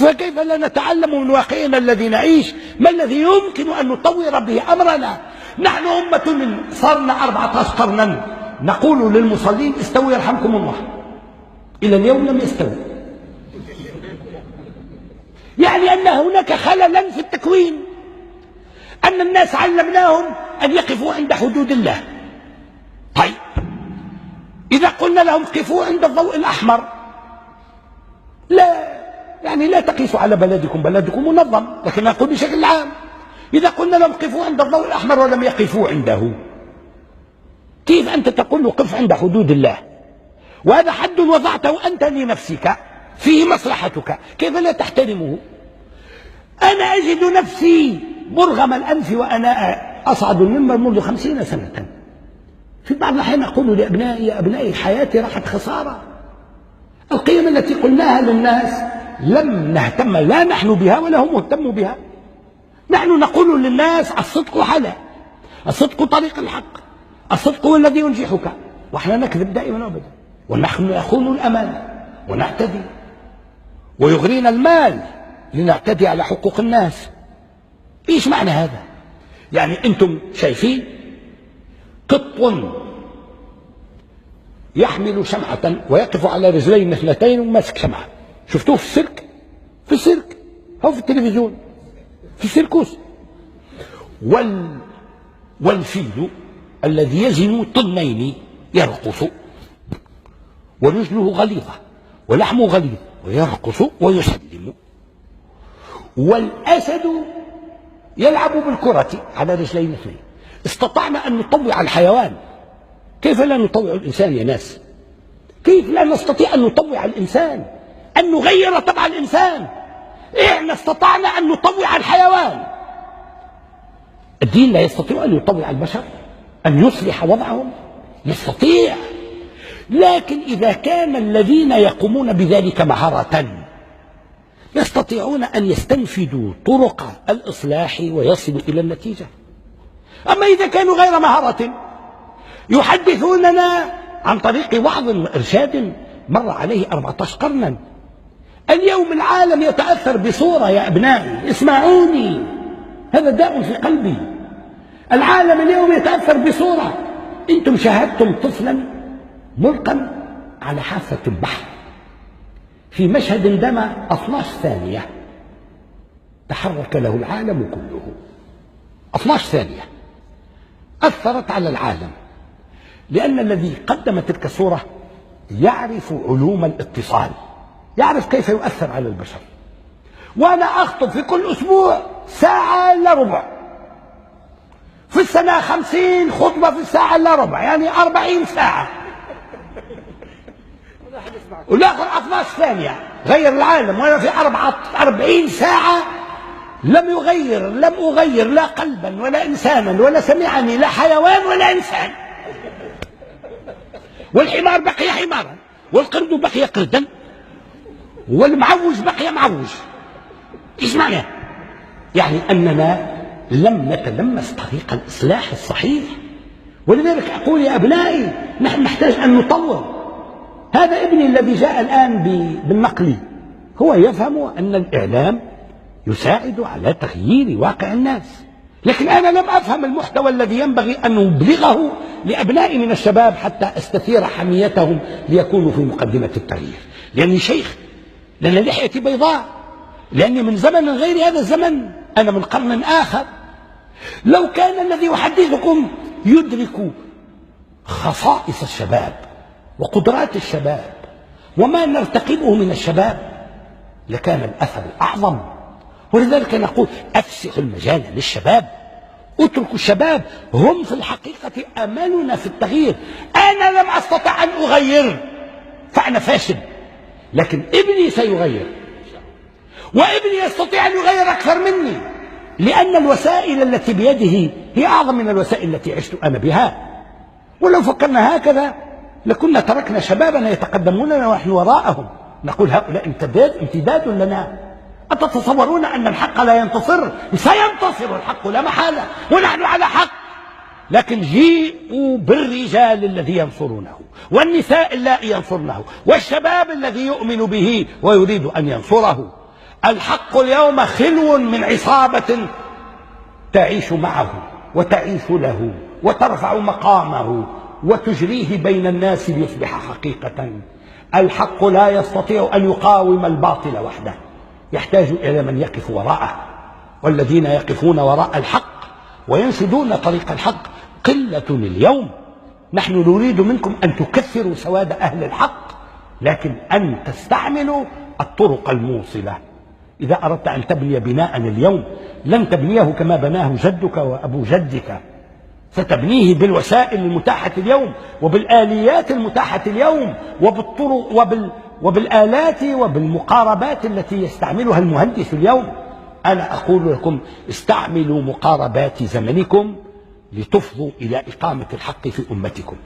فكيف لا نتعلم من واقعنا الذي نعيش ما الذي يمكن أن نطور به أمرنا؟ نحن أمة صرنا 14 قرنا نقول للمصلين استووا يرحمكم الله، إلى اليوم لم يستووا، يعني أن هناك خللا في التكوين، أن الناس علمناهم أن يقفوا عند حدود الله. طيب إذا قلنا لهم قفوا عند الضوء الأحمر، لا تقيسوا على بلدكم، بلدكم منظم، لكن نقول بشكل عام. إذا قلنا لهم قفوا عند الضوء الأحمر ولم يقفوا عنده، كيف أنت تقول له قف عند حدود الله؟ وهذا حد وضعته أنت لنفسك فيه مصلحتك، كيف لا تحترمه؟ أنا أجد نفسي مرغم الأنف وأنا أصعد المنبر منذ 50 سنة. في بعض الأحيان أقول لأبنائي يا أبنائي حياتي راحت خسارة. القيم التي قلناها للناس لم نهتم لا نحن بها ولا هم مهتموا بها. نحن نقول للناس الصدق حلا، الصدق طريق الحق، الصدق هو الذي ينجحك، وإحنا نكذب دائما وابدا، ونحن نخون الأمانة ونعتدي، ويغرينا المال لنعتدي على حقوق الناس. إيش معنى هذا؟ يعني أنتم شايفين قط يحمل شمعة ويقف على رجلين اثنتين وماسك شمعة، شفتوه في السيرك؟ في السيرك أو في التلفزيون في السيركوس. والفيل الذي يزن طنين يرقص ورجله غليظة ولحمه غليظ ويرقص ويسلم. والأسد يلعب بالكرة على رجلين اثنين. استطعنا أن نطوع الحيوان، كيف لا نطوع الإنسان يا ناس؟ كيف لا نستطيع أن نطوع الإنسان، أن نغير طبع الإنسان؟ إحنا استطعنا أن نطوع الحيوان. الدين لا يستطيع أن يطوع البشر، أن يصلح وضعهم، يستطيع، لكن إذا كان الذين يقومون بذلك مهارة يستطيعون أن يستنفذوا طرق الإصلاح ويصلوا إلى النتيجة. أما إذا كانوا غير مهارة يحدثوننا عن طريق وعظ وإرشاد مر عليه 14 قرنا. اليوم العالم يتأثر بصورة يا أبنائي، اسمعوني، هذا داء في قلبي. العالم اليوم يتأثر بصورة. أنتم شاهدتم طفلا ملقا على حافة البحر في مشهد دام 12 ثانية تحرك له العالم كله. 12 ثانية أثرت على العالم، لأن الذي قدم تلك الصورة يعرف علوم الاتصال، يعرف كيف يؤثر على البشر. وأنا أخطب في كل أسبوع ساعة إلا ربع، في السنة 50 خطبة في الساعة إلا ربع، يعني 40 ساعة، والآخر 12 ثانية غير العالم، وأنا في 40 ساعة لم أغير لا قلبا ولا إنسانا، ولا سمعني لا حيوان ولا إنسان. والحمار بقي حمارا، والقرد بقي قردا، والمعوج بقي معوج. إيش معنى؟ يعني أننا لم نتلمس طريق الإصلاح الصحيح. ولذلك أقول يا أبنائي نحن نحتاج أن نطور. هذا ابني الذي جاء الآن بالنقل هو يفهم أن الإعلام يساعد على تغيير واقع الناس، لكن أنا لم أفهم المحتوى الذي ينبغي أن نبلغه لأبنائي من الشباب حتى أستثير حميتهم ليكونوا في مقدمة التغيير. لأني شيخ، لأن لحيتي بيضاء، لأني من زمن غير هذا الزمن، أنا من قرن آخر. لو كان الذي يحدثكم يدرك خصائص الشباب وقدرات الشباب وما نرتقبه من الشباب لكان الأثر أعظم. ولذلك نقول أفسحوا المجال للشباب، اتركوا الشباب، هم في الحقيقة أملنا في التغيير. أنا لم أستطع أن أغير فأنا فاشل، لكن ابني سيغير، وابني يستطيع أن يغير أكثر مني، لأن الوسائل التي بيده هي أعظم من الوسائل التي عشت أنا بها. ولو فكرنا هكذا لكنا تركنا شبابنا يتقدموننا ونحن وراءهم، نقول هؤلاء امتداد لنا. أتتصورون أن الحق لا ينتصر؟ سينتصر الحق لا محالة، ونحن على حق، لكن جيئوا بالرجال الذي ينصرونه، والنساء اللائي ينصرنه، والشباب الذي يؤمن به ويريد أن ينصره. الحق اليوم خلو من عصابة تعيش معه وتعيش له وترفع مقامه وتجريه بين الناس ليصبح حقيقة. الحق لا يستطيع أن يقاوم الباطل وحده، يحتاج إلى من يقف وراءه، والذين يقفون وراء الحق وينشدون طريق الحق قلة اليوم. نحن نريد منكم أن تكثروا سواد أهل الحق، لكن أن تستعملوا الطرق الموصلة. إذا أردت أن تبني بناء اليوم لن تبنيه كما بناه جدك وأبو جدك، ستبنيه بالوسائل المتاحة اليوم وبالآليات المتاحة اليوم وبالطرق وبالآلات وبالمقاربات التي يستعملها المهندس اليوم. أنا أقول لكم استعملوا مقاربات زمنكم لتفضوا إلى إقامة الحق في أمتكم.